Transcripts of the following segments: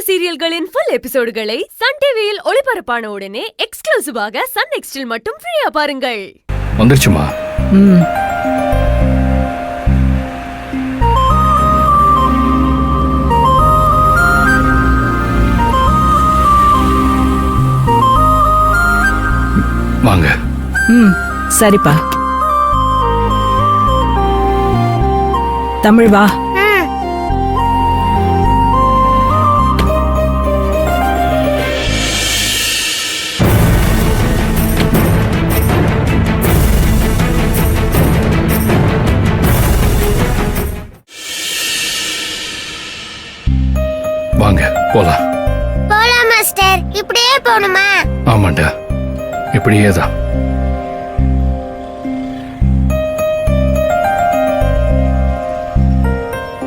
சீரியல்களின் full எபிசோடுகளை Sun டிவியில் ஒளிபரப்பான உடனே எக்ஸ்க்ளூசிவாக சன் நெக்ஸ்டில் மட்டும் ஃப்ரீயா பாருங்கள். வந்துருச்சுமா. வாங்க. சரிப்பா. தமிழ் வா. வாங்க போலாம். போலாம் மாஸ்டர். இப்படியே போணுமா? ஆமாண்டா, இப்படியே தான்.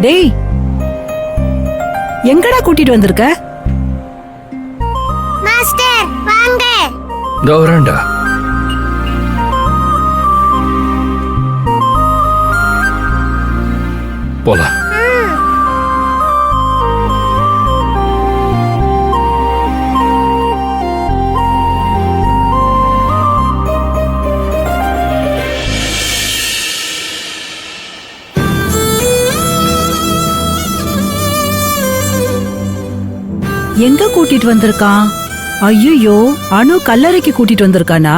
டேய், எங்கடா கூட்டிட்டு வந்திருக்க? மாஸ்டர் வாங்க. இதோ வரேன்டா. போலாம். எங்க கூட்டிட்டு வந்திருக்கான்? ஐயோ, அனு கல்லறைக்கு கூட்டிட்டு வந்திருக்கானா?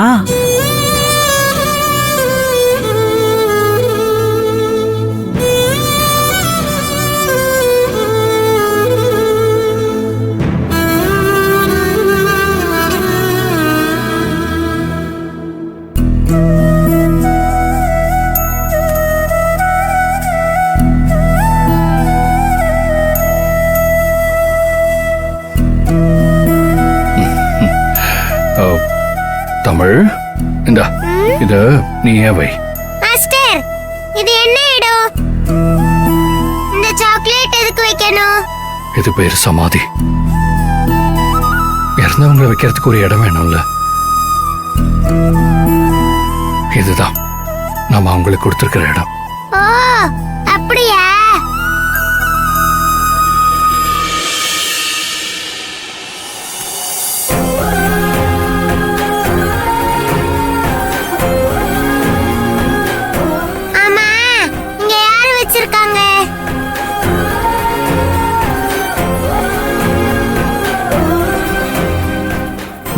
தமிழ், இந்தா இத நீ ஏன் வை. மாஸ்டர், இது என்ன இடம்? இந்த சாக்லேட் எதுக்கு வைக்கணும்? இது பேர் சமாதி. இறந்தவங்களை வைக்கிறதுக்கு ஒரு இடம் வேணும்ல. இதுதான் நாம அவங்களுக்கு கொடுத்திருக்கிற இடம். ஓ, அப்படியா?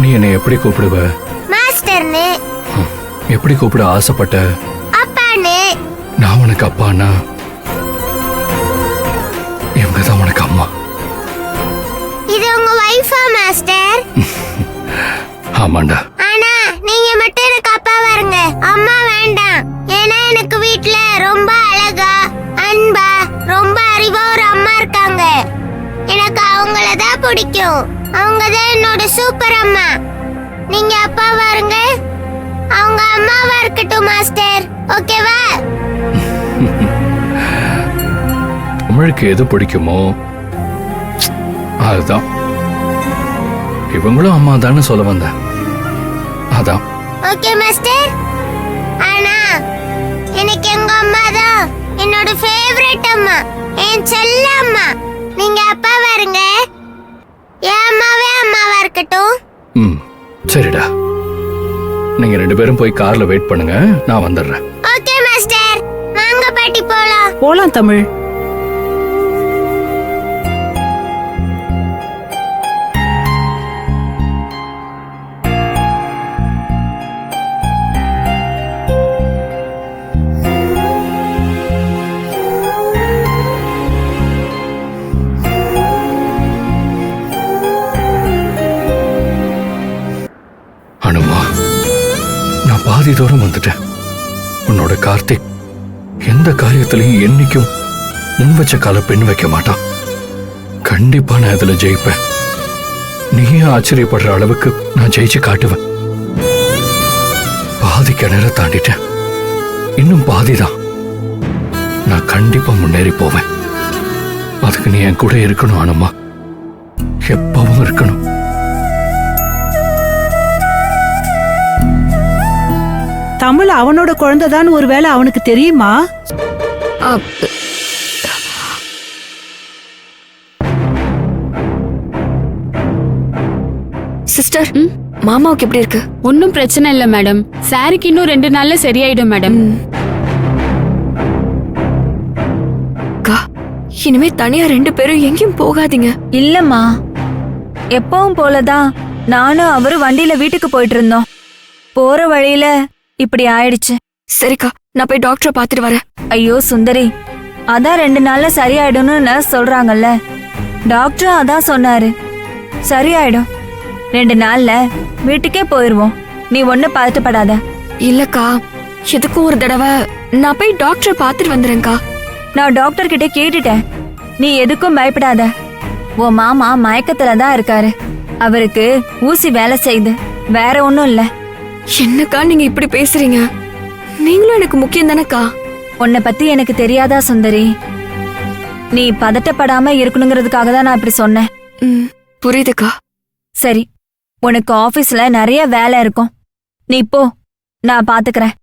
நீ என்னை எப்படி கூப்பிடுவ? மாஸ்டர்னு. எப்படி கூப்பிட ஆசைப்பட்ட? அப்பான்னு. நான் உனக்கு அப்பானா, இவங்க தான் உனக்கு அம்மா. இது உங்க வைஃபா மாஸ்டர்? ஆமாண்டா. ஆனா நீங்க மட்டும் எனக்கு அப்பா வருங்க, அம்மா வேண்டாம். ஏன்னா எனக்கு வீட்ல ரொம்ப அழகா, அன்பா, ரொம்ப அறிவா ஒரு அம்மா இருக்காங்க. எனக்கு அவங்கள தான் பிடிக்கும். அவங்க தான் என்னோட சூப்பர் அம்மா. நீங்க அப்பா வாருங்க, அவங்க அம்மாவா இருக்கட்டும் மாஸ்டர். ஓகேவா? தமிழுக்கு எது பிடிக்குமோ அதுதான். இவங்களும் அம்மா தானே சொல்ல வந்த. அதான். Okay master. ஆனா எனக்கு எங்க அம்மா தான் என்னோட ஃபேவரட் அம்மா, என் செல்ல அம்மா. நீங்க அப்பா வாருங்க, என் அம்மாவே அம்மாவா இருக்கட்டும். சரிடா. நீங்க ரெண்டு பேரும் போய் கார்ல வெயிட் பண்ணுங்க, நான் வந்துடுறேன். Okay master. வாங்க பாட்டி போலாம். போலாம் தமிழ். பாதி தூரம் வந்துட்டேன். உன்னோட கார்த்திக் எந்த காரியத்திலையும் என்னைக்கும் முன் வச்ச கால பெண் வைக்க மாட்டான். கண்டிப்பா நான் இதுல ஜெயிப்பேன். நீயே ஆச்சரியப்படுற அளவுக்கு நான் ஜெயிச்சு காட்டுவேன். பாதி கிணற தாண்டிட்டேன், இன்னும் பாதிதான். நான் கண்டிப்பா முன்னேறி போவேன். அதுக்கு நீ என் கூட இருக்கணும் அனுமா, எப்பவும் இருக்கணும். தமிழ் அவனோட குழந்தைதான் ஒருவேளை அவனுக்கு தெரியுமா? சிஸ்டர் மாமாவுக்கு எப்படி இருக்கு? ஒன்னும் பிரச்சனை இல்ல மேடம். சாருக்கு இன்னும் 2 நாள்ல சரியாயிடும் மேடம். அக்கா, இனிமே தனியா 2 பேரும் எங்கேயும் போகாதீங்க. இல்லம்மா, எப்பவும் போலதான் நானும் அவரும் வண்டியில வீட்டுக்கு போயிட்டு இருந்தோம். போற வழியில இப்படி ஆயிடுச்சு. சரிக்கா, நான் போய் டாக்டரை பாத்துட்டு வரேன். ஐயோ சுந்தரி, அதான் 2 நாள்ல சரியாயிடும்னு நர்ஸ் சொல்றாங்கல்ல. டாக்டரும் அதான் சொன்னாரு, சரியாயிடும். 2 நாள்ல வீட்டுக்கே போயிருவோம். நீ ஒண்ணு பதட்டப்படாத. இல்லக்கா, எதுக்கும் ஒரு தடவை நான் போய் டாக்டரை பாத்துட்டு வந்துறேன்க்கா. நான் டாக்டர் கிட்ட கேட்டுட்டேன். நீ எதுக்கும் பயப்படாத. உன் மாமா மயக்கத்துல தான் இருக்காரு. அவருக்கு ஊசி வேலை செய்யுது, வேற ஒண்ணும் இல்ல. என்னக்கா நீங்க இப்படி பேசுறீங்க? நீங்களும் எனக்கு முக்கியம் தானக்கா. உன்னை பத்தி எனக்கு தெரியாதா சுந்தரி? நீ பதட்டப்படாம இருக்கணுங்கிறதுக்காக தான் நான் இப்படி சொன்னேன். புரியுதுக்கா. சரி, உனக்கு ஆபீஸ்ல நிறைய வேலை இருக்கும். நீ போ, நான் பாத்துக்கிறேன்.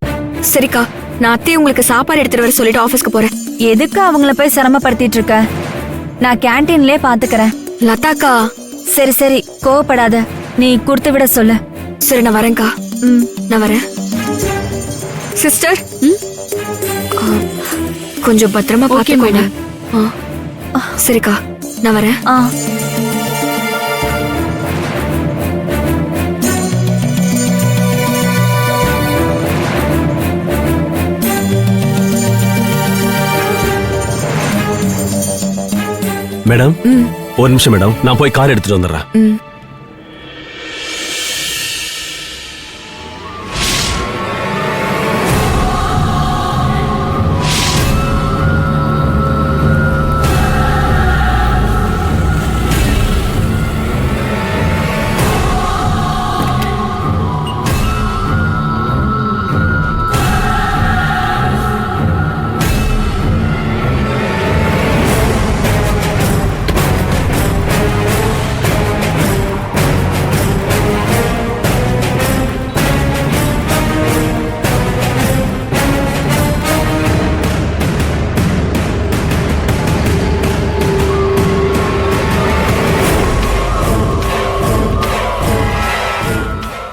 சரிக்கா, நான் அத்தையை உங்களுக்கு சாப்பாடு எடுத்துட்டு வர சொல்லிட்டு ஆபீஸ்க்கு போறேன். எதுக்கு அவங்கள போய் சிரமப்படுத்திட்டு இருக்க? நான் கேண்டீன்லயே பாத்துக்கிறேன். லதாக்கா. சரி சரி, கோவப்படாத. நீ கொடுத்து விட சொல்லு. சரி, நான் வரேன்க்கா. நான் வரேன். சிஸ்டர், கொஞ்சம் பத்திரமா பாத்துக்கோங்க. சரிக்கா, நான் வரேன். மேடம், ஒரு நிமிஷம் மேடம், நான் போய் கார் எடுத்துட்டு வந்துடுறேன்.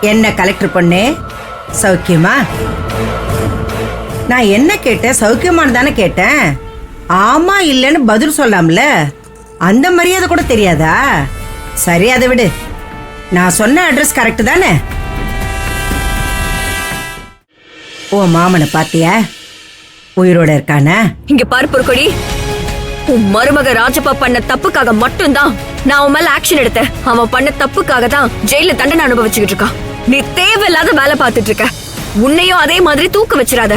என்ன கலெக்டர் பொண்ணு, சௌக்கியமா? நான் என்ன கேட்டேன், சௌக்கியமானு தானே கேட்டேன். ஆமா இல்லைன்னு பதில் சொல்லாமல, அந்த மரியாதை கூட தெரியாதா? சரி, அதை விடு. நான் சொன்ன அட்ரஸ் கரெக்ட் தானே? ஓ மாமனை பாத்தியா? உயிரோட இருக்கானா? இங்க பாரு பொற்கொடி, உன் மருமக ராஜப்பா பண்ண தப்புக்காக மட்டும்தான் நான் உன் மேல ஆக்ஷன் எடுத்தேன். அவன் பண்ண தப்புக்காக தான் ஜெயில தண்டனை அனுபவிச்சுக்கிட்டு இருக்கான். நீ தேவையில்லாத வேலை பார்த்துட்டு இருக்க. உன்னையும் அதே மாதிரி தூக்க வச்சிடாத.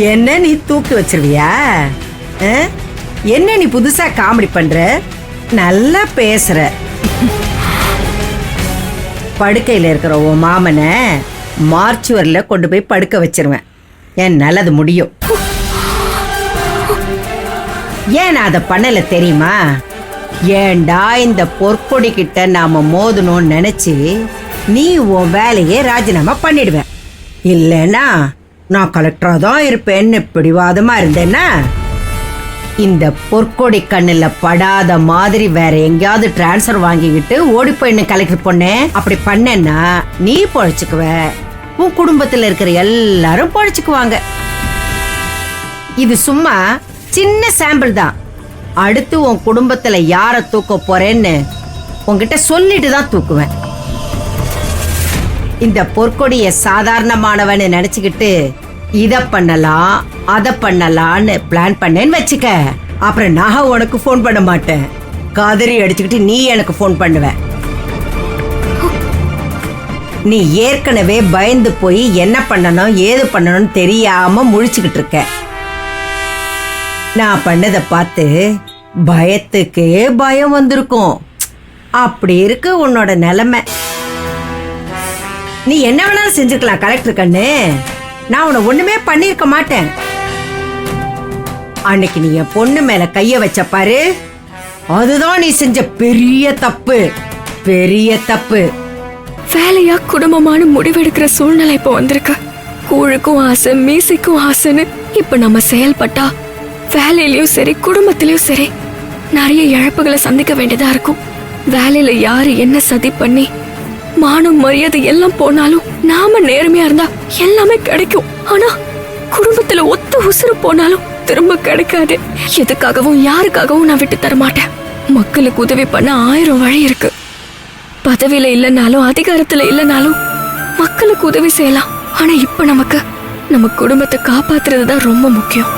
என்ன நீ தூக்கி வச்சிருவியா? என்ன நீ புதுசா காமெடி பண்ற? நல்லா பேசுற. படுக்கையில இருக்கிற உன் மாமனை மார்ச்சுவரில கொண்டு போய் படுக்க வச்சிருவேன். என்னால அது முடியும். ஏன் நான் அதை பண்ணல தெரியுமா? ஏண்டா இந்த பொற்கொடி கிட்ட நாம மோதணும்னு நினைச்சு நீ உன் வேலையே ராஜினாமா பண்ணிடுவேன். இல்லைன்னா நான் கலெக்டரா தான் இருப்பேன்னு பிடிவாதமா இருந்தேன்னா இந்த பொற்கொடி கண்ணுல படாத மாதிரி வேற எங்கேயாவது டிரான்ஸ்பர் வாங்கிக்கிட்டு ஓடி போயின்னு கலெக்டர் பொண்ணே. அப்படி பண்ணேன்னா நீ பொழைச்சுக்குவ, உன் குடும்பத்துல இருக்கிற எல்லாரும் பொழைச்சுக்குவாங்க. இது சும்மா சின்ன சாம்பிள் தான். அடுத்து உன் குடும்பத்துல யார தூக்க போறேன்னு உன்கிட்ட சொல்லிட்டு தான் தூக்குவேன். இந்த பொற்கொடிய சாதாரணமானவன்னு நினைச்சுக்கிட்டு இத பண்ணலாம் அத பண்ணலான்னு பிளான் பண்ணேன்னு வச்சுக்க. அப்புறம் நான் உனக்கு போன் பண்ண மாட்டேன், காதறி அடிச்சுக்கிட்டு நீ எனக்கு போன் பண்ணுவ. நீ ஏற்கனவே பயந்து போய் என்ன பண்ணணும் ஏது பண்ணணும்னு தெரியாம முழிச்சுக்கிட்டு இருக்க. நான் பண்ணதை பார்த்து பயத்துக்கே பயம் வந்திருக்கும். அப்படி இருக்கு உன்னோட நிலைமை. நீ என்ன வேணாலும் செஞ்சுக்கலாம் கலெக்டர் கண்ணு. நான் உன்னை ஒண்ணுமே பண்ணிருக்க மாட்டேன். அன்னைக்கு நீ என் பொண்ணு மேல கைய வச்ச பாரு, அதுதான் நீ செஞ்ச பெரிய தப்பு, பெரிய தப்பு. வேலையா குடும்பமான முடிவெடுக்கிற சூழ்நிலை இப்ப வந்திருக்கு. கூழுக்கும் ஆசை, மீசைக்கும் ஆசைன்னு இப்ப நம்ம செயல்பட்டா வேலையிலயும் சரி குடும்பத்திலயும் சரி நிறைய இழப்புகளை சந்திக்க வேண்டியதா இருக்கும். வேலையில யாரு என்ன சதி பண்ணி மானம் மரியாதை எல்லாம் போனாலும் நாம நேர்மையா இருந்தா எல்லாமே கிடைக்கும். ஆனா குடும்பத்துல ஒத்த உசுறு போனாலும் திரும்ப கிடைக்காது. எதுக்காகவும் யாருக்காகவும் நான் விட்டு தர மாட்டேன். மக்களுக்கு உதவி பண்ண 1000 வழி இருக்கு. பதவியில இல்லைனாலும் அதிகாரத்துல இல்லைனாலும் மக்களுக்கு உதவி செய்யலாம். ஆனா இப்ப நமக்கு நம்ம குடும்பத்தை காப்பாத்துறதுதான் ரொம்ப முக்கியம்.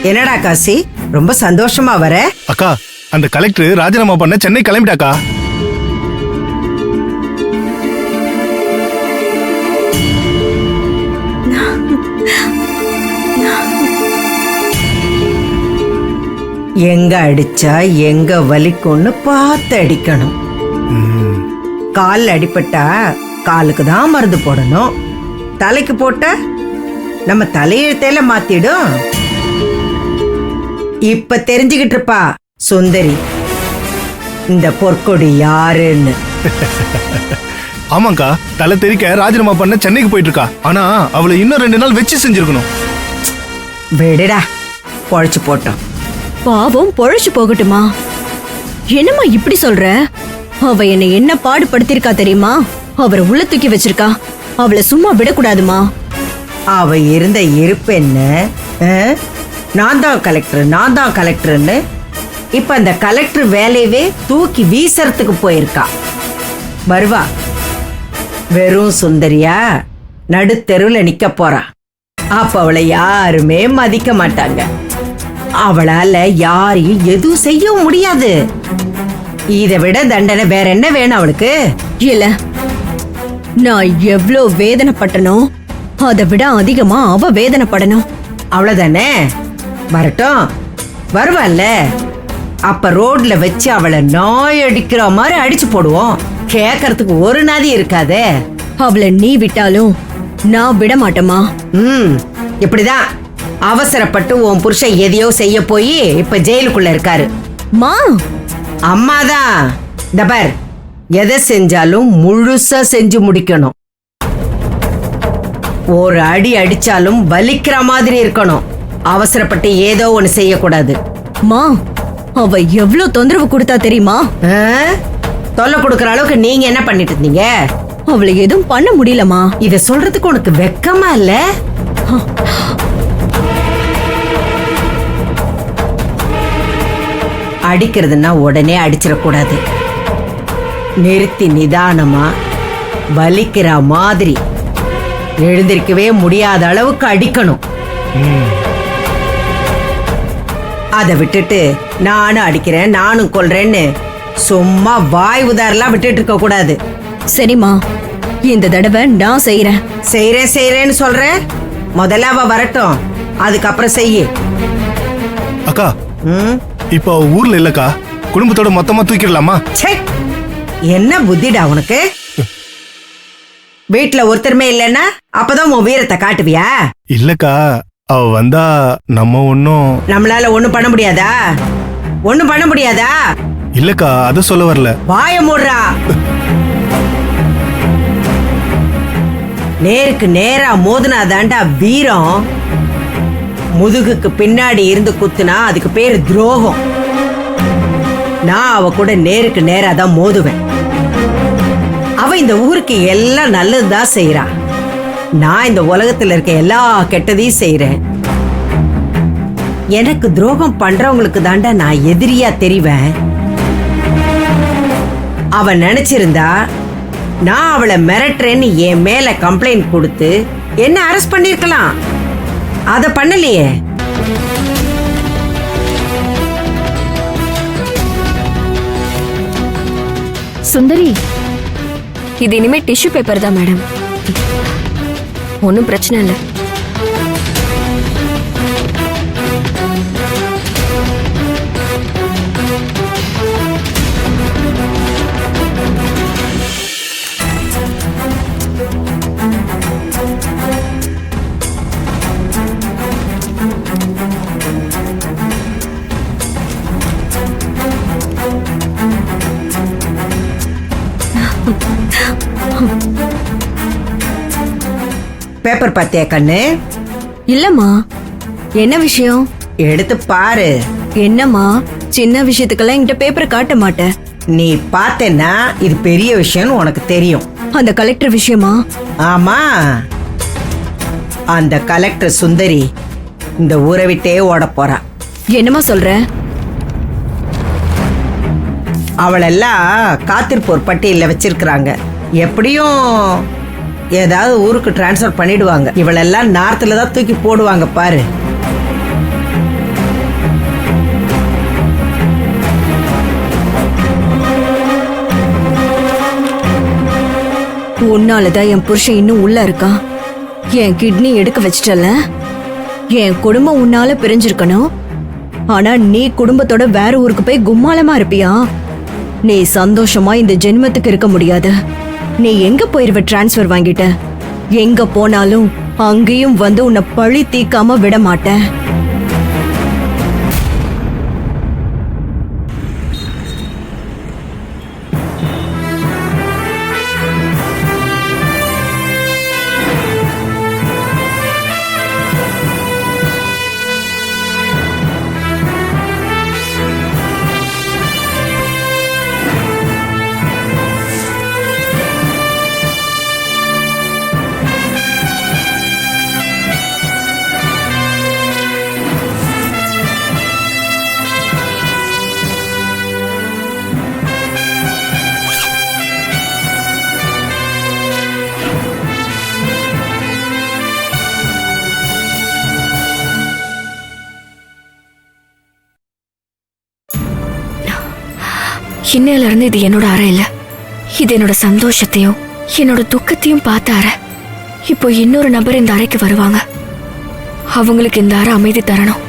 என்னடா காசி, ரொம்ப சந்தோஷமா வர? அக்கா, அந்த கலெக்டர் ராஜினாமா பண்ண சென்னை கிளம்பிட்டாக்கா. எங்க அடிச்சா எங்க வலிக்கும்னு பார்த்து அடிக்கணும். கால் அடிபட்டா காலுக்கு தான் மருந்து போடணும். தலைக்கு போட்ட நம்ம தலையெழுத்தையில மாத்திடும். இப்ப தெரிஞ்சுக்கிட்டு இருப்பா சுந்தரி இந்த பொற்கொடி யாருன்னு. ஆமாக்கா, தலை தெரிக்க ராஜினாமா பண்ண சென்னைக்கு போயிட்டு இருக்கா. ஆனா அவளை இன்னும் 2 நாள் வச்சு செஞ்சிருக்கணும். விடுடா, பொழைச்சு போட்டோம். பாவம் பொழைச்சு போகட்டுமா? என்னம்மா இப்படி சொல்ற? அவ என்னை என்ன பாடுபடுத்திருக்கா தெரியுமா? அவரை உள்ள தூக்கி வச்சிருக்கா. அவளை சும்மா விடக்கூடாதுமா. அவ இருந்த இருப்பு என்ன? நான் தான் கலெக்டர்னு இப்ப அந்த கலெக்டர் வேலையவே தூக்கி வீசறதுக்கு போயிருக்கா. வருவா, வெறும் சுந்தரியா நடுத்தெருவுல நிக்க போறா. அப்ப அவளை யாருமே மதிக்க மாட்டாங்க. அவளால யாரையும் எதுவும் செய்யவும் முடியாது. இதை விட தண்டனை வேற என்ன வேணும் அவளுக்கு? இல்ல, நான் எவ்ளோ வேதனைப்பட்டனோ அதை விட அதிகமா அவ வேதனைப்படணும். அவ்வளவுதானே? வரட்டும், வருவாள்ல. அப்ப ரோட்ல வச்சு அவளை நாய் அடிக்கிற மாதிரி அடிச்சு போடுவோம். கேக்கறதுக்கு ஒரு நாதி இருக்காதே. அவளை நீ விட்டாலும் நான் விட மாட்டேமா. இப்படிதான் அவசரப்பட்டு உன் புருஷன் எதையோ செய்ய போய் இப்ப ஜெயிலுக்குள்ள இருக்காரு. மா, அம்மாதான் இந்த பார், எதை செஞ்சாலும் முழுசா செஞ்சு முடிக்கணும். ஒரு அடி அடிச்சாலும் வலிக்கிற மாதிரி இருக்கணும். அவசரப்பட்டு ஏதோ ஒண்ணு செய்யக்கூடாது. மா, அவ எவ்ளோ தொந்தரவு கொடுத்தா தெரியுமா? தொல்லை கொடுக்கற அளவுக்கு நீங்க என்ன பண்ணிட்டு இருந்தீங்க? அவளை எதுவும் பண்ண முடியலமா. இத சொல்றதுக்கு உனக்கு வெக்கமா இல்ல? அடிக்கிறதுன்னா உடனே அடிச்சிடக்கூடாது. நிறுத்தி நிதானமா வலிக்கிற மாதிரி எழுந்திருக்கவே முடியாத அளவுக்கு அடிக்கணும். அதை விட்டுட்டு நானும் அடிக்கிறேன் நானும் கொல்றேன்னு சும்மா வாய் உதாரெல்லாம் விட்டுட்டு இருக்க கூடாது. சரிம்மா, இந்த தடவை நான் செய்யறேன். செய்யறேன்னு சொல்றேன். முதல்ல அவ வரட்டும், அதுக்கப்புறம் செய்ய. அக்கா, இப்போ ஊர்ல இல்லக்கா, குடும்பத்தோட மொத்தமா தூக்கிடலாமா? என்ன புத்திடா உனக்கு? வீட்டுல ஒருத்தருமே இல்லைன்னா அப்பதான் உன் வீரத்தை காட்டுவியா? இல்லக்கா, அவ வந்தா நம்ம நம்மளால ஒண்ணும் பண்ண முடியாதா? ஒண்ணும் பண்ண முடியாதா? இல்லக்கா, அத சொல்ல வரல. வாய மூடுறா. நேருக்கு நேரா மோதுனாதாண்டா வீரம். முதுகுக்கு பின்னாடி இருந்து குத்துனா அதுக்கு பேரு துரோகம். நான் அவ கூட நேருக்கு நேரா தான் மோதுவேன். அவ இந்த ஊருக்கு எல்லாம் நல்லதுதான் செய்யறா. நான் இந்த உலகத்துல இருக்க எல்லா கெட்டதையும் செய்யறேன். எனக்கு துரோகம் பண்றவங்களுக்கு தாண்டா நான் எதிரியா தெரிவேன். அவ நினைச்சிருந்தா நான் அவளை மிரட்டுறேன்னு என் மேல கம்ப்ளைண்ட் கொடுத்து என்ன அரெஸ்ட் பண்ணிருக்கலாம். அத பண்ணலையே. சுந்தரி, இது இனிமே டிஷ்யூ பேப்பர் தான் மேடம். ஒன்றும் பிரச்சனை இல்லை. பேப்பர் பார்த்தியா கண்ணு? இல்லம்மா, என்ன விஷயம்? எடுத்து பாரு. என்னம்மா, சின்ன விஷயத்துக்கெல்லாம் என்கிட்ட பேப்பர் காட்ட மாட்டேன். நீ பார்த்தேன்னா இது பெரிய விஷயம்னு உனக்கு தெரியும். அந்த கலெக்டர் விஷயமா? ஆமா, அந்த கலெக்டர் சுந்தரி இந்த ஊரை விட்டே ஓட போறா. என்னம்மா சொல்ற? அவளெல்லாம் காத்திருப்போர் பட்டியலில் வச்சிருக்கிறாங்க. எப்படியும் ஏதாவது ஊருக்கு டிரான்ஸ்ஃபர் பண்ணிடுவாங்க. இவளெல்லாம் நார்த்தில் தான் தூக்கி போடுவாங்க பாரு. உன்னாலதான் என் புருஷன் இன்னும் உள்ள இருக்கான். என் கிட்னி எடுக்க வச்சிட்டல. என் குடும்பம் உன்னால பிரிஞ்சிருக்கணும். ஆனா நீ குடும்பத்தோட வேற ஊருக்கு போய் கும்மாளமா இருப்பியா? நீ சந்தோஷமா இந்த ஜென்மத்துக்கு இருக்க முடியாது. நீ எங்க போயிருவ டிரான்ஸ்ஃபர் வாங்கிட்ட? எங்க போனாலும் அங்கேயும் வந்து உன்னை பழி தீக்காம விட மாட்டேன். இன்னையில இருந்து இது என்னோட அறை இல்ல. இது என்னோட சந்தோஷத்தையும் என்னோட துக்கத்தையும் பார்த்த அறை. இப்போ இன்னொரு நபர் இந்த அறைக்கு வருவாங்க. அவங்களுக்கு இந்த அறை அமைதி தரணும்.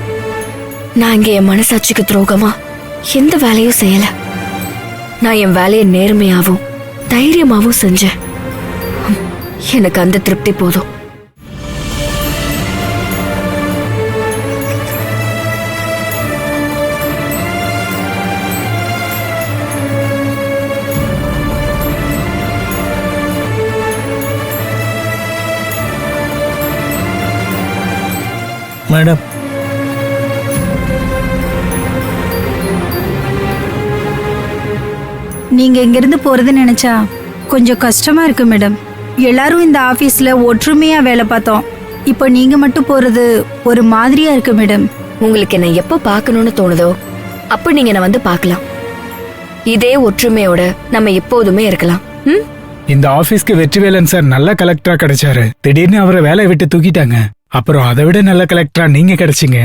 நான் இங்க என் மனசாட்சிக்கு துரோகமா எந்த வேலையும் செய்யல. நான் என் வேலையை நேர்மையாவும் தைரியமாவும் செஞ்சேன். எனக்கு அந்த திருப்தி போதும். மேடம், நீங்க இங்கிருந்து போறதுன்னு நினைச்சா கொஞ்சம் கஷ்டமா இருக்கு மேடம். எல்லாரும் இந்த ஆபீஸ்ல ஒற்றுமையா வேலை பார்த்தோம். இப்போ நீங்க மட்டும் போறது ஒரு மாதிரியா இருக்கு மேடம். உங்களுக்கு என்ன எப்ப பார்க்கணும்னு தோணுதோ அப்ப நீங்க என்ன வந்து பார்க்கலாம். இதே ஒற்றுமையோட நம்ம எப்போதுமே இருக்கலாம். இந்த ஆபீஸ்க்கு வெற்றிவேலன் சார் நல்ல கலெக்டரா கிடைச்சாரு. திடீர்னு அவரை வேலையை விட்டு தூக்கிட்டாங்க. அப்புறம் அதை விட நல்ல கலெக்டரா நீங்க கிடைச்சீங்க.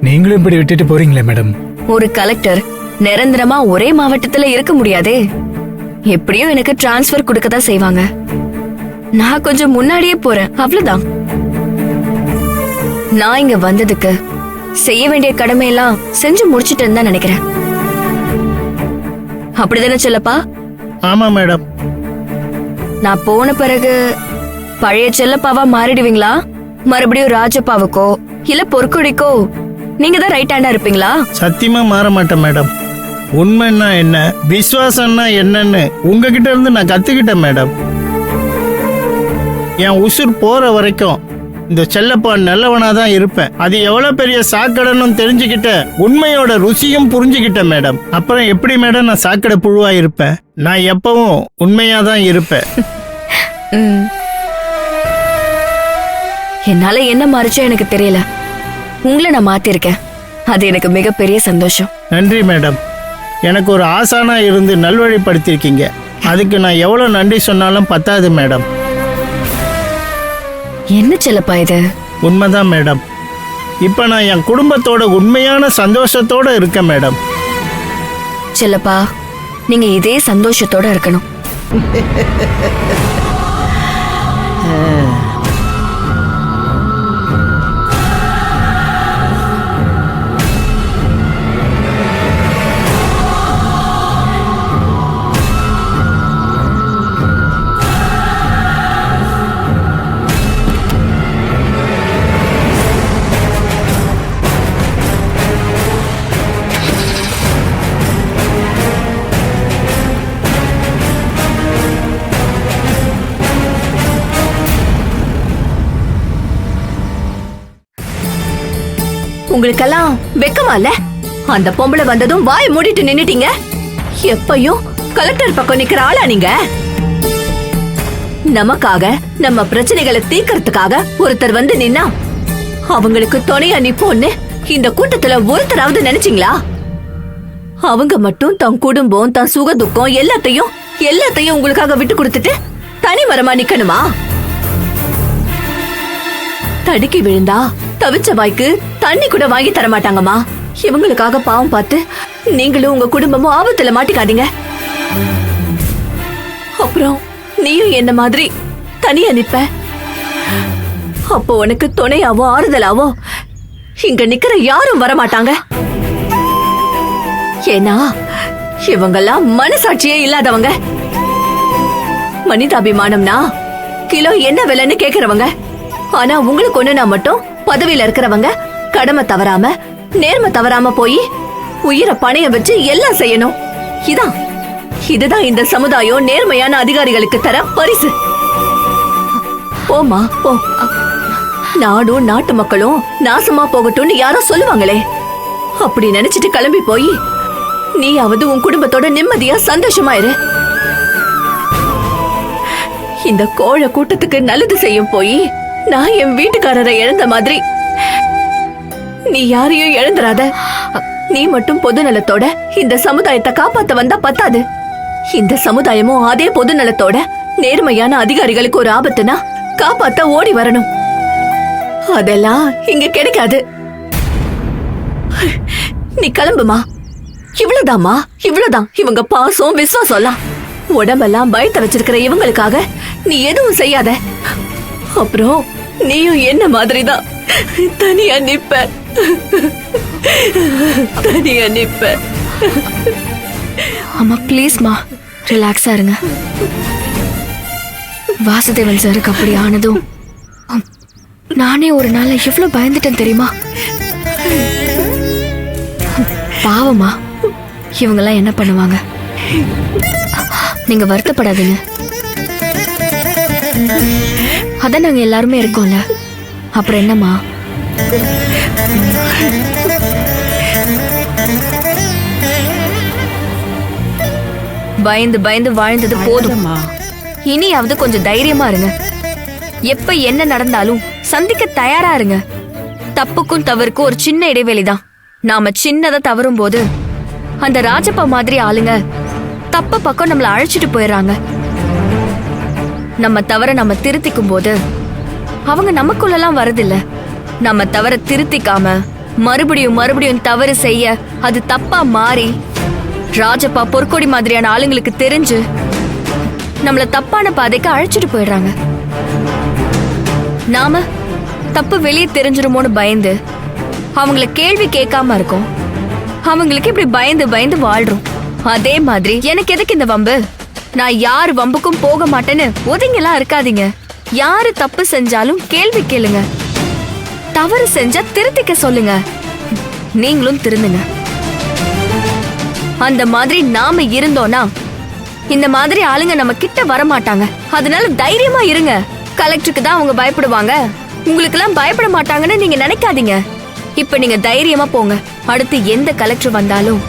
நீங்களும் இப்படி விட்டுட்டு போறீங்களே மேடம். ஒரு கலெக்டர் நிரந்தரமா ஒரே மாவட்டத்துல இருக்க முடியாதே. எப்படியும் எனக்கு டிரான்ஸ்ஃபர் கொடுக்கதான் செய்வாங்க. நான் கொஞ்சம் முன்னாடியே போறேன், அவ்வளவுதான். நான் இங்க வந்ததுக்கு செய்ய வேண்டிய கடமையெல்லாம் செஞ்சு முடிச்சிட்டேன்னு தான் நினைக்கிறேன். அப்படிதானே செல்லப்பா? ஆமா மேடம். நான் போன பிறகு பழைய செல்லப்பாவா மாறிடுவீங்களா? மறுபடியும் ராஜப்பாவுக்கோ இல்ல பொற்கொடிக்கோ நீங்க தான் ரைட் ஹேண்டா இருப்பீங்களா? சத்தியமா மாற மாட்டேன் மேடம். உண்மைன்னா என்ன, விசுவாசம்னா என்னன்னு உங்ககிட்ட இருந்து நான் கத்துக்கிட்டேன் மேடம். என் உசுர் போற வரைக்கும் இந்த செல்லப்பா நல்லவனா தான் இருப்பேன். அது எவ்வளவு பெரிய சாக்கடைன்னு தெரிஞ்சுக்கிட்ட, உண்மையோட ருசியும் புரிஞ்சுக்கிட்டேன் மேடம். அப்புறம் எப்படி மேடம் நான் சாக்கடை புழுவா இருப்பேன்? நான் எப்பவும் உண்மையா தான் இருப்பேன். என்னால என்ன மாறிச்சோ எனக்கு தெரியல. உங்களை நான் மாத்திருக்கேன். அது எனக்கு மிகப்பெரிய சந்தோஷம். நன்றி மேடம். எனக்கு ஒரு ஆசானா இருந்து நல்வழிப்படுத்திருக்கீங்க. அதுக்கு நான் எவ்வளவு நன்றி சொன்னாலும் பத்தாது மேடம். என்ன செல்லப்பா இது? உண்மைதான் மேடம். இப்ப நான் என் குடும்பத்தோட உண்மையான சந்தோஷத்தோட இருக்கேன் மேடம். செல்லப்பா, நீங்க இதே சந்தோஷத்தோட இருக்கணும். உங்களுக்கெல்லாம் வெக்கமா இல்ல? அந்த பொம்பளை வந்ததும் வாய் மூடிட்டு நின்னுட்டீங்க. எப்பயும் கலெக்டர் பக்கம் நிக்கிற ஆளா நீங்க? நமக்காக நம்ம பிரச்சனைகளை தீர்க்கறதுக்காக ஒருத்தர் வந்து நின்னா அவங்களுக்கு துணையா நிப்போன்னு இந்த கூட்டத்துல ஒருத்தராவது நினைச்சீங்களா? அவங்க மட்டும் தன் குடும்பம், தன் சுக துக்கம் எல்லாத்தையும் உங்களுக்காக விட்டு கொடுத்துட்டு தனி மரமா நிக்கணுமா? தடுக்கி விழுந்தா தவிச்ச வாய்க்கு தண்ணி கூட வாங்கி தர மாட்டாங்கம்மா. இவங்களுக்காக பாவம் பார்த்து நீங்களும் உங்க குடும்பமும் ஆபத்துல மாட்டிக்காதீங்க. அப்புறம் நீயும் என்ன மாதிரி தனியா நிப்ப. அப்போ உனக்கு துணையாவோ ஆறுதலாவோ இங்க நிக்கிற யாரும் வர மாட்டாங்க. ஏன்னா இவங்கெல்லாம் மனசாட்சியே இல்லாதவங்க. மனிதாபிமானம்னா கிலோ என்ன விலைன்னு கேக்குறவங்க. ஆனா உங்களுக்கு ஒண்ணுனா மட்டும் பதவியில இருக்கிறவங்க கடமை தவறாம நேர்மை தவறாம போய் உயிரை பணைய வச்சு எல்லாம் செய்யணும். இதுதான் இந்த சமுதாயம் நேர்மையான அதிகாரிகளுக்கு தர பரிசு. போமா போ. நாடும் நாட்டு மக்களும் நாசமா போகட்டும்னு யாரோ சொல்லுவாங்களே, அப்படி நினைச்சிட்டு கிளம்பி போய் நீயாவது உன் குடும்பத்தோட நிம்மதியா சந்தோஷமா இரு. இந்த கோழ கூட்டத்துக்கு நல்லது செய்யும் போய் நான் என் வீட்டுக்காரரை இழந்த மாதிரி நீ யாரையும் இழந்துராத. நீ மட்டும் பொது நலத்தோட இந்த சமுதாயத்தை காப்பாத்த வந்தா பத்தாது. இந்த சமுதாயமும் அதே பொது நலத்தோட நேர்மையான அதிகாரிகளுக்கு ஒரு ஆபத்துனா காப்பாத்த ஓடி வரணும். அதெல்லாம் இங்க கிடைக்காது. நீ கிளம்புமா. இவ்வளவுதான் இவங்க பாசம் விசுவாசம். உடம்பெல்லாம் பயத்தை வச்சிருக்கிற இவங்களுக்காக நீ எதுவும் செய்யாத. அப்புறம் நீயும் என்ன மாதிரிதான் தனியா நிப்ப. அம்மா ப்ளீஸ்மா ரிலாக்ஸா இருங்க. வாசுதேவன் சாருக்கு அப்படி ஆனதும் நானே ஒரு நாள் எவ்வளவு பயந்துட்டேன் தெரியுமா? பாவமா இவங்கெல்லாம் என்ன பண்ணுவாங்க? நீங்க வருத்தப்படாதீங்க. அதான் நாங்க எல்லாருமே இருக்கோம்ல, அப்புறம் என்னம்மா? பயந்து பயந்து வாழ்ந்தது போதும். இனியாவது கொஞ்சம் தைரியமா இருங்க. எப்ப என்ன நடந்தாலும் சந்திக்க தயாரா இருங்க. தப்புக்கும் தவறுக்கும் ஒரு சின்ன இடைவெளிதான். நாம சின்னதை தவறும் போது அந்த ராஜப்பா மாதிரி ஆளுங்க தப்ப பக்கம் நம்மள அழைச்சிட்டு போயிடுறாங்க. நம்ம தவற நம்ம திருத்திக்கும் போது அவங்க நமக்குள்ளலாம் வரதில்ல. நம்ம தவற திருத்திக்காம மறுபடியும் தவறு செய்ய அது தப்பா மாறி ராஜப்பா பொற்கொடி மாதிரியான ஆளுங்களுக்கு தெரிஞ்சு நம்மள தப்பான பாதைக்கு அழைச்சிட்டு போயிடுறாங்க. நாம தப்பு வெளியே தெரிஞ்சிருமோன்னு பயந்து அவங்கள கேள்வி கேட்காம இருக்கோம். அவங்களுக்கு இப்படி பயந்து பயந்து வாழ்றோம். அதே மாதிரி எனக்கு எதுக்கு இந்த வம்பு? நான் யாரு வம்புக்கும் போக மாட்டேன்னு ஒதுங்கெல்லாம் இருக்காதீங்க. யாரு தப்பு செஞ்சாலும் கேள்வி கேளுங்க. தவறு செஞ்சா திருத்திக்க சொல்லுங்க. நீங்களும் திருந்துங்க. அந்த மாதிரி நாம இருந்தோம்னா இந்த மாதிரி ஆளுங்க நம்ம கிட்ட வர மாட்டாங்க. அதனால தைரியமா இருங்க. கலெக்டருக்கு தான் அவங்க பயப்படுவாங்க, உங்களுக்கு எல்லாம் பயப்பட மாட்டாங்கன்னு நீங்க நினைக்காதீங்க. இப்ப நீங்க தைரியமா போங்க. அடுத்து எந்த கலெக்டர் வந்தாலும்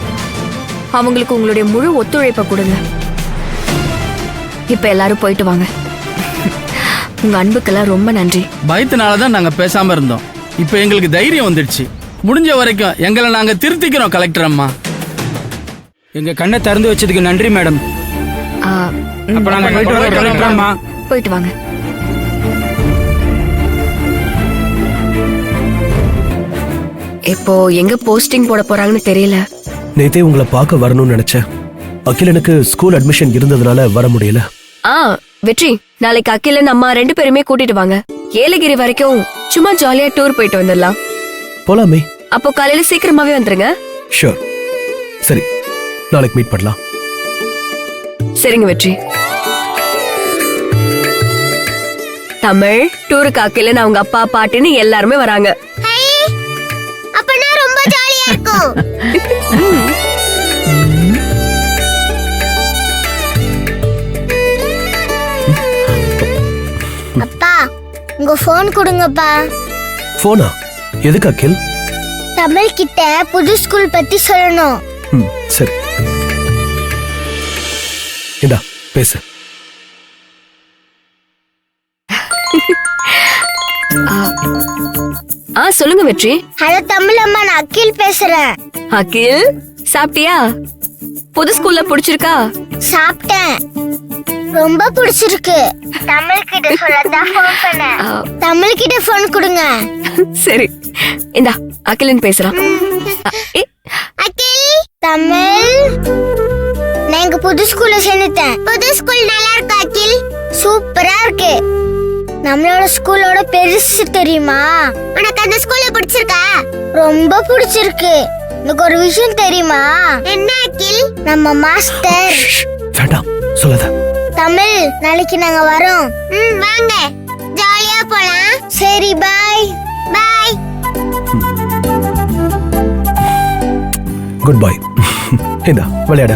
அவங்களுக்கு உங்களுடைய முழு ஒத்துழைப்பை கொடுங்க. இப்ப எல்லாரும் போயிட்டு வாங்க. உங்க அன்புக்கெல்லாம் ரொம்ப நன்றி. பயத்தினாலதான் நாங்க பேசாம இருந்தோம். இப்ப எங்களுக்கு தைரியம் வந்துடுச்சு. முடிஞ்ச வரைக்கும் எங்களை நாங்க திருத்திக்கிறோம் கலெக்டர் அம்மா. எங்க கண்ணை திறந்து வச்சதுக்கு நன்றி மேடம். அப்ப நாங்க போயிட்டு வரோம் கலெக்டர் அம்மா. போயிட்டு வாங்க. இப்போ எங்க போஸ்டிங் போட போறாங்கன்னு தெரியல. நேத்தே உங்களை பார்க்க வரணும்னு நினைச்சேன். அகிலனுக்கு ஸ்கூல் அட்மிஷன் இருந்ததுனால வர முடியல. வெற்றி, நாளைக்கு அகிலன் அம்மா 2 பேருமே கூட்டிட்டு வாங்க. ஏலகிரி வரைக்கும் சும்மா ஜாலியா டூர் போயிட்டு வந்துடலாம். போலாமே. அப்போ காலையில சீக்கிரமாவே வந்துருங்க. ஷூர். சரி, நாளைக்கு மீட் பண்ணலாம். சரிங்க வெற்றி. தமிழ் டூருக்கு அகிலன் அவங்க அப்பா பாட்டின்னு எல்லாருமே வராங்க. அப்பனா ரொம்ப ஜாலியா இருக்கும். அப்பா, உங்க போன் கொடுங்கப்பா. போனா? எதுக்கு அகில்? தமிழ் கிட்ட புது ஸ்கூல் பத்தி சொல்லணும். சரி, இந்தா பேசு. சொல்லுங்க வெற்றி. ஹலோ தமிழ் அம்மா, நான் அகில் பேசுறேன். அகில், சாப்பிட்டியா? புது ஸ்கூல்ல பிடிச்சிருக்கா? சாப்பிட்டேன், ரொம்ப பிடிச்சிருக்கு. தமிழ் கிட்ட சொல்லதான் ஃபோன் பண்ணேன். தமிழ் கிட்ட ஃபோன் கொடுங்க. சரி, இந்தா அகிலன் பேசுறான். அகில், தமிழ், நான் இங்க புது ஸ்கூல்ல சேர்ந்துட்டேன். புது ஸ்கூல் நல்லா இருக்கு அகில், சூப்பரா இருக்கு. நம்மளோட ஸ்கூலோட பெருசு தெரியுமா? உனக்கு அந்த ஸ்கூல்ல பிடிச்சிருக்கா? ரொம்ப பிடிச்சிருக்கு. எனக்கு ஒரு விஷயம் தெரியுமா? என்ன அகில்? நம்ம மாஸ்டர். வேண்டாம், சொல்லாத. தமிழ், நாளைக்கு நாங்க வரோம். வாங்க, ஜாலியா போலாம். சரி, பாய் பாய். Good bye. இந்தா விளையாட.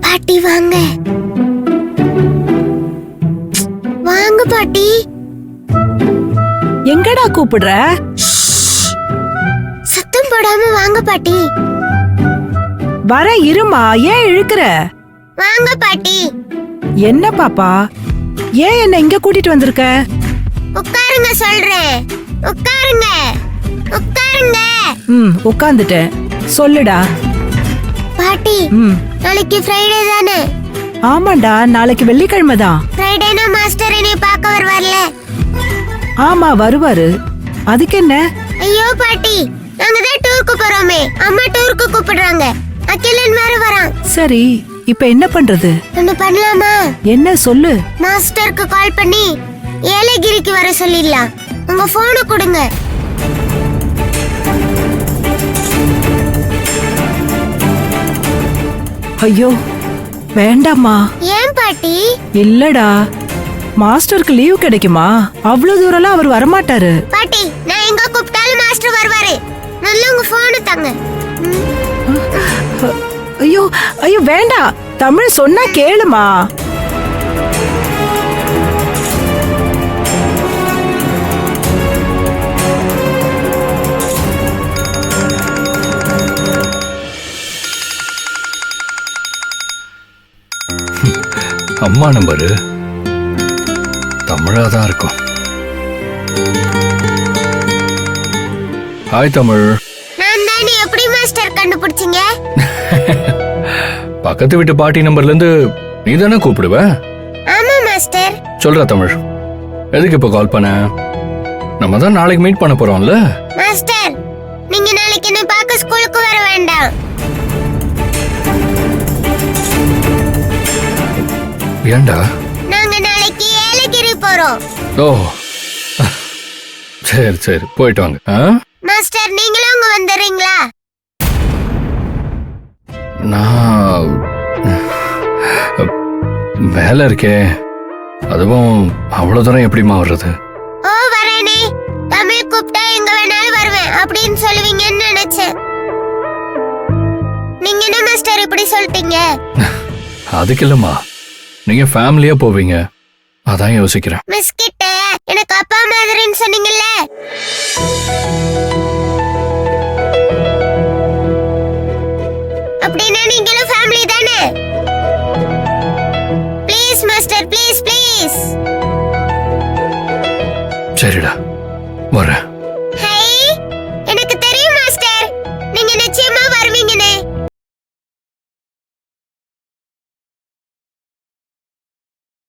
பாட்டி வாங்க, வாங்க பாட்டி. எங்கடா கூப்பிடுற? சத்தம் போடாம வாங்க பாட்டி. வர இருமா, ஏன் இழுக்கிற? வாங்க பாட்டி. என்ன பாப்பா, ஏன் என்ன இங்க கூட்டிட்டு வந்திருக்க? உட்காருங்க சொல்றேன். உட்காருங்க, உட்காருங்க. உட்கார்ந்துட்டேன். சொல்லுடா. பாட்டி, நாளைக்கு ஃப்ரைடே தானே? ஆமாண்டா, நாளைக்கு வெள்ளிக்கிழமை தான். ஃப்ரைடேனா மாஸ்டர் என்னை பார்க்க வருவார்ல? ஆமா, வருவாரு. அதுக்கு என்ன? ஐயோ பாட்டி, நாங்க தான் டூருக்கு போறோமே, அம்மா டூருக்கு கூப்பிடுறாங்க. அகிலன் வேற வரான். சரி, இப்ப என்ன பண்றது? ஒண்ணு பண்ணலாமா? என்ன சொல்லு. மாஸ்டருக்கு கால் பண்ணி ஏலகிரிக்கு வர சொல்லிடலாம். உங்க போனை கொடுங்க. ஐயோ வேண்டாமா. ஏன் பாட்டி? இல்லடா, மாஸ்டருக்கு லீவ் கிடைக்குமா? அவ்வளவு தூரம்லாம் அவர் வரமாட்டாரு. பாட்டி, நான் எங்க கூப்பிட்டாலும் மாஸ்டர் வருவாரு. நல்லா உங்க போனை தாங்க. ஐயோ ஐயோ வேண்டாம், தமிழ் சொன்னா கேளுமா. அம்மா நம்பரு தமிழாதான் இருக்கும். ஹாய் தமிழ். நான் தான். எப்படி மாஸ்டர் கண்டுபிடிச்சீங்க? பக்கத்து வீட்டு பாட்டி நம்பர்ல இருந்து நீ தானே கூப்பிடுவ? ஆமா மாஸ்டர். சொல்ற தமிழ், எதுக்கு இப்ப கால் பண்ண? நம்ம தான் நாளைக்கு மீட் பண்ண போறோம்ல. மாஸ்டர், நீங்க நாளைக்கு என்ன பார்க்க ஸ்கூலுக்கு வர வேண்டாம். ஏண்டா? நாங்க நாளைக்கு ஏலகிரி போறோம். ஓ சரி சரி, போயிட்டு வாங்க. மாஸ்டர், நீங்களும் அங்க வந்துடுறீங்களா? நான் வேலை இருக்கே, அதுவும் அவ்வளவு தூரம் எப்படிமா வர்றது? ஓ வரேனே, தமிழ் கூப்பிட்டா எங்க வேணாலும் வருவேன் அப்படின்னு சொல்லுவீங்கன்னு நினைச்சேன். நீங்க என்ன மாஸ்டர் இப்படி சொல்லிட்டீங்க? அதுக்கு இல்லம்மா, நீங்க ஃபேமிலியா போவீங்க, அதான் யோசிக்கிறேன். மிஸ் கிட்ட எனக்கு அப்பா மாதிரின்னு சொன்னீங்கல்ல, அப்படின்னா நீங்களும் ஃபேமிலி தானே? Please master, please please. சரிடா, வரேன்.